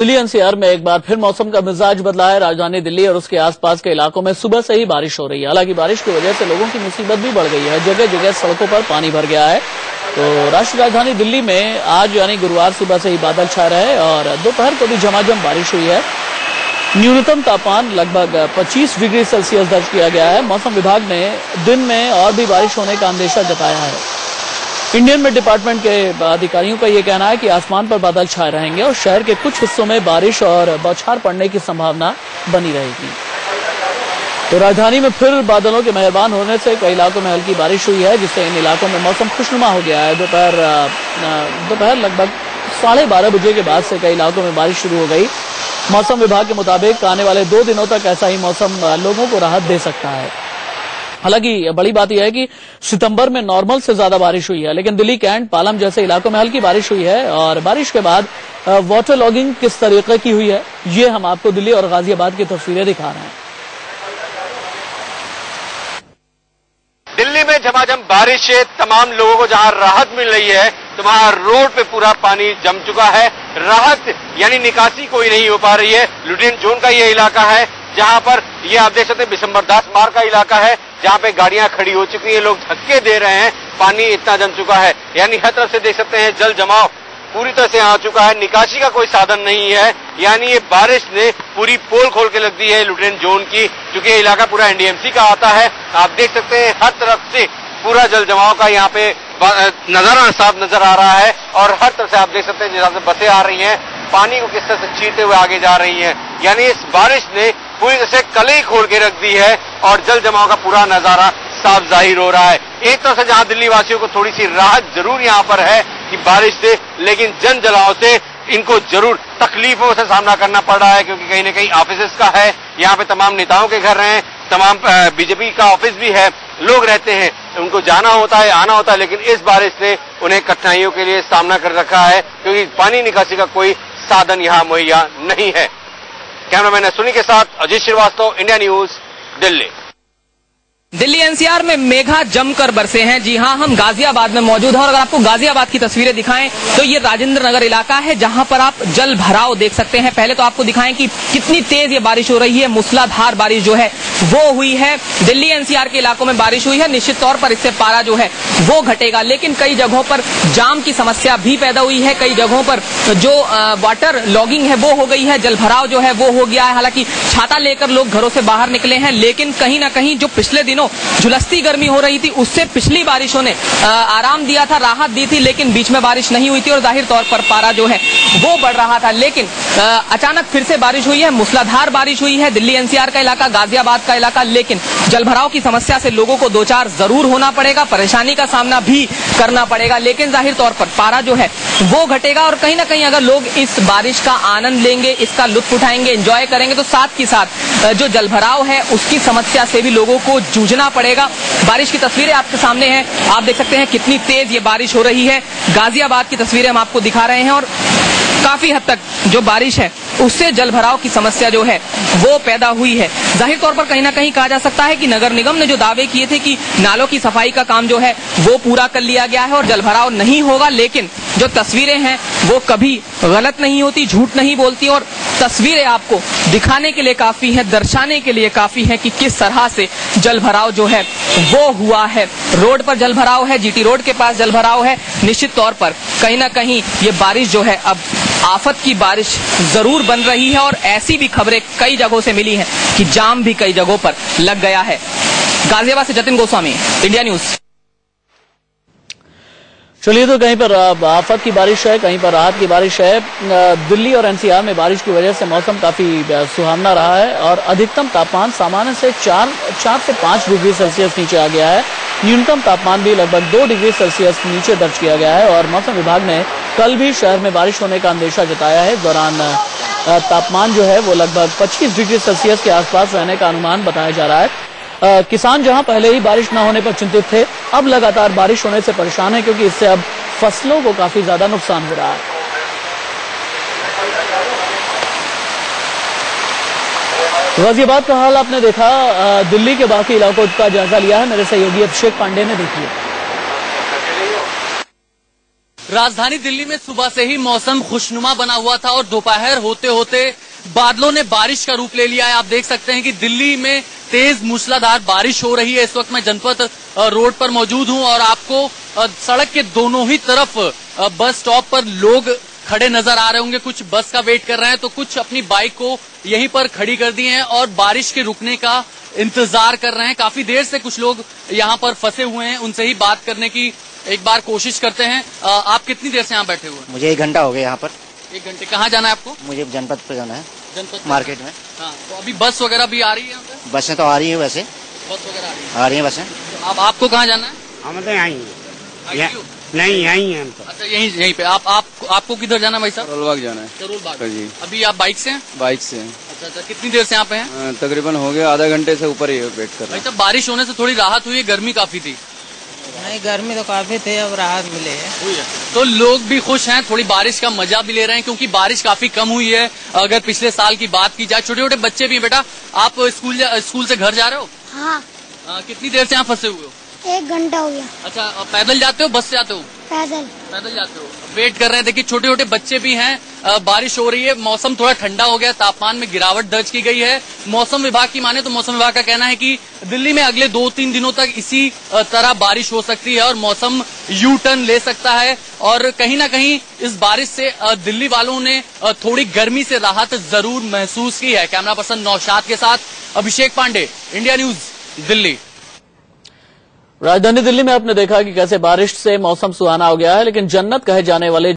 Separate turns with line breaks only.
Delhi NCR में एक बार फिर मौसम का मिजाज बदला है। राजधानी दिल्ली और उसके आसपास के इलाकों में सुबह से ही बारिश हो रही है। हालांकि बारिश की वजह से लोगों की मुसीबत भी बढ़ गई है। जगह जगह सड़कों पर पानी भर गया है। तो राष्ट्रीय राजधानी दिल्ली में आज यानी गुरुवार सुबह से ही बादल छाए रहे और दोपहर को भी झमाझम बारिश हुई है। न्यूनतम तापमान लगभग 25 डिग्री सेल्सियस दर्ज किया गया है। मौसम विभाग ने दिन में और भी बारिश होने का अंदेशा जताया है। इंडियन मेट डिपार्टमेंट के अधिकारियों का यह कहना है कि आसमान पर बादल छाए रहेंगे और शहर के कुछ हिस्सों में बारिश और बौछार पड़ने की संभावना बनी रहेगी। तो राजधानी में फिर बादलों के मेहरबान होने से कई इलाकों में हल्की बारिश हुई है, जिससे इन इलाकों में मौसम खुशनुमा हो गया है। दोपहर लगभग 12:30 बजे के बाद से कई इलाकों में बारिश शुरू हो गई। मौसम विभाग के मुताबिक आने वाले 2 दिनों तक ऐसा ही मौसम लोगों को राहत दे सकता है। हालांकि बड़ी बात यह है कि सितंबर में नॉर्मल से ज्यादा बारिश हुई है, लेकिन दिल्ली, कैंट, पालम जैसे इलाकों में हल्की बारिश हुई है। और बारिश के बाद वाटर लॉगिंग किस तरीके की हुई है, ये हम आपको दिल्ली और गाजियाबाद की तस्वीरें दिखा रहे हैं।
दिल्ली में झमाझम बारिश से तमाम लोगों को जहां राहत मिल रही है, तो वहां रोड पे पूरा पानी जम चुका है। राहत यानी निकासी कोई नहीं हो पा रही है। लुटियन जोन का ये इलाका है जहां पर ये आप देख सकते हैं बिशंबर दास मार्ग का इलाका है, जहां पे गाड़ियां खड़ी हो चुकी हैं, लोग धक्के दे रहे हैं, पानी इतना जम चुका है। यानी हर तरफ से देख सकते हैं जल जमाव पूरी तरह से आ चुका है। निकासी का कोई साधन नहीं है। यानी ये बारिश ने पूरी पोल खोल के रख दी है लुटियन जोन की, क्योंकि ये इलाका पूरा एनडीएमसी का आता है। आप देख सकते हैं हर तरफ से पूरा जल जमाव का यहाँ पे नजारा साफ नजर आ रहा है। और हर तरफ से आप देख सकते हैं जहां से बसें आ रही हैं, पानी को किस तरह से चीरते हुए आगे जा रही हैं। यानी इस बारिश ने पूरी तरह से कलई खोल के रख दी है और जल जमाव का पूरा नजारा साफ जाहिर हो रहा है। एक तरह से जहां दिल्ली वासियों को थोड़ी सी राहत जरूर यहाँ पर है कि बारिश से, लेकिन जन जलाव से इनको जरूर तकलीफों से सामना करना पड़ रहा है, क्योंकि कहीं न कहीं ऑफिस का है, यहाँ पे तमाम नेताओं के घर हैं, तमाम बीजेपी का ऑफिस भी है, लोग रहते हैं, उनको जाना होता है, आना होता है। लेकिन इस बारिश ने उन्हें कठिनाइयों के लिए सामना कर रखा है, क्योंकि पानी निकासी का कोई साधन यहाँ मुहैया नहीं है। कैमरामैन सुनी के साथ Ajit Shrivastava, India news, Delhi.
Delhi NCR में मेघा जमकर बरसे हैं। जी हां, हम गाजियाबाद में मौजूद हैं और अगर आपको गाजियाबाद की तस्वीरें दिखाएं तो ये राजेंद्र नगर इलाका है, जहां पर आप जल भराव देख सकते हैं। पहले तो आपको दिखाएं कि कितनी तेज ये बारिश हो रही है। मूसलाधार बारिश जो है वो हुई है। दिल्ली एनसीआर के इलाकों में बारिश हुई है। निश्चित तौर पर इससे पारा जो है वो घटेगा, लेकिन कई जगहों पर जाम की समस्या भी पैदा हुई है। कई जगहों पर जो वाटर लॉगिंग है वो हो गई है, जल भराव जो है वो हो गया है। हालांकि छाता लेकर लोग घरों से बाहर निकले हैं, लेकिन कहीं ना कहीं जो पिछले दिनों झुलसती गर्मी हो रही थी, उससे पिछली बारिशों ने आराम दिया था, राहत दी थी, लेकिन बीच में बारिश नहीं हुई थी और जाहिर तौर पर पारा जो है वो बढ़ रहा था। लेकिन अचानक फिर से बारिश हुई है, मूसलाधार बारिश हुई है। दिल्ली एनसीआर का इलाका, गाजियाबाद का इलाका, लेकिन जलभराव की समस्या से लोगों को 2-4 जरूर होना पड़ेगा, परेशानी का सामना भी करना पड़ेगा, लेकिन जाहिर तौर पर पारा जो है वो घटेगा। और कहीं ना कहीं अगर लोग इस बारिश का आनंद लेंगे, इसका लुत्फ उठाएंगे, एंजॉय करेंगे, तो साथ ही साथ जो जलभराव है उसकी समस्या से भी लोगों को जूझना पड़ेगा। बारिश की तस्वीरें आपके सामने हैं, आप देख सकते हैं कितनी तेज ये बारिश हो रही है। गाजियाबाद की तस्वीरें हम आपको दिखा रहे हैं और काफी हद तक जो बारिश है उससे जलभराव की समस्या जो है वो पैदा हुई है। जाहिर तौर पर कहीं ना कहीं कहा जा सकता है कि नगर निगम ने जो दावे किए थे कि नालों की सफाई का काम जो है वो पूरा कर लिया गया है और जलभराव नहीं होगा, लेकिन जो तस्वीरें हैं वो कभी गलत नहीं होती, झूठ नहीं बोलती और तस्वीरें आपको दिखाने के लिए काफी है, दर्शाने के लिए काफी है कि किस तरह से जलभराव जो है वो हुआ है। रोड पर जलभराव है, जीटी रोड के पास जलभराव है। निश्चित तौर पर कहीं ना कहीं ये बारिश जो है अब आफत की बारिश जरूर बन रही है और ऐसी भी खबरें कई जगहों से मिली हैं कि जाम भी कई जगहों पर लग गया है। गाजियाबाद से जतिन गोस्वामी, इंडिया न्यूज।
चलिए, तो कहीं पर आफत की बारिश है, कहीं पर राहत की बारिश है। दिल्ली और एनसीआर में बारिश की वजह से मौसम काफी सुहावना रहा है और अधिकतम तापमान सामान्य से 4 से 5 डिग्री सेल्सियस नीचे आ गया है। न्यूनतम तापमान भी लगभग 2 डिग्री सेल्सियस नीचे दर्ज किया गया है और मौसम विभाग ने कल भी शहर में बारिश होने का अंदेशा जताया है। इस दौरान तापमान जो है वो लगभग 25 डिग्री सेल्सियस के आसपास रहने का अनुमान बताया जा रहा है। किसान जहां पहले ही बारिश न होने पर चिंतित थे, अब लगातार बारिश होने से परेशान है, क्योंकि इससे अब फसलों को काफी ज्यादा नुकसान हो रहा है। गाजियाबाद का हाल आपने देखा, दिल्ली के बाकी इलाकों का जायजा लिया है मेरे सहयोगी अभिषेक पांडे ने। देखिए, राजधानी दिल्ली में सुबह से ही मौसम खुशनुमा बना हुआ था और दोपहर होते होते बादलों ने बारिश का रूप ले लिया है। आप देख सकते हैं कि दिल्ली में तेज मूसलाधार बारिश हो रही है। इस वक्त मैं जनपथ रोड पर मौजूद हूं और आपको सड़क के दोनों ही तरफ बस स्टॉप पर लोग खड़े नजर आ रहे होंगे। कुछ बस का वेट कर रहे हैं तो कुछ अपनी बाइक को यहीं पर खड़ी कर दी हैं और बारिश के रुकने का इंतजार कर रहे हैं। काफी देर से कुछ लोग यहाँ पर फंसे हुए हैं, उनसे ही बात करने की एक बार कोशिश करते हैं। आप कितनी देर से यहाँ बैठे हुए हैं?
मुझे 1 घंटा हो गया यहाँ पर।
1 घंटे। कहाँ जाना है आपको?
मुझे जनपद पे जाना है,
जनपद
मार्केट में।
हाँ, तो अभी बस वगैरह भी आ रही है यहाँ पे?
बसें तो आ रही है, वैसे
बस वगैरह
आ रही है बसें।
तो अब आपको कहाँ जाना है?
हम तो यहाँ
ITU?
नहीं यहीं हैं हम तो।
अच्छा, यहीं पे। आपको किधर जाना है भाई साहब?
करोल बाग जाना है।
करोल बाग
जी।
अभी आप बाइक से हैं?
बाइक से हैं।
अच्छा, कितनी देर से यहाँ पे हैं?
तकरीबन हो गया आधा घंटे से ऊपर ही वेट कर रहे
भाई
हैं।
साहब, बारिश होने से थोड़ी राहत हुई है, गर्मी काफी थी।
नहीं, गर्मी तो काफी थे, अब राहत मिले है।
हुई है तो लोग भी खुश हैं, थोड़ी बारिश का मजा भी ले रहे हैं क्योंकि बारिश काफी कम हुई है। अगर पिछले साल की बात की जाए, छोटे छोटे बच्चे भी हैं। बेटा, आप स्कूल से घर जा रहे हो?
हाँ,
कितनी देर से यहाँ फंसे हुए हो?
1 घंटा हो गया।
अच्छा, पैदल जाते हो, बस से जाते हो?
पैदल।
पैदल जाते हो। वेट कर रहे हैं। देखिए, छोटे छोटे बच्चे भी हैं। बारिश हो रही है, मौसम थोड़ा ठंडा हो गया, तापमान में गिरावट दर्ज की गई है। मौसम विभाग की माने तो मौसम विभाग का कहना है कि दिल्ली में अगले 2-3 दिनों तक इसी तरह बारिश हो सकती है और मौसम यू टर्न ले सकता है। और कहीं ना कहीं इस बारिश से दिल्ली वालों ने थोड़ी गर्मी से राहत जरूर महसूस की है। कैमरा पर्सन नौशाद के साथ अभिषेक पांडे, इंडिया न्यूज, दिल्ली। राजधानी दिल्ली में आपने देखा कि कैसे बारिश से मौसम सुहाना हो गया है, लेकिन जन्नत कहे जाने वाले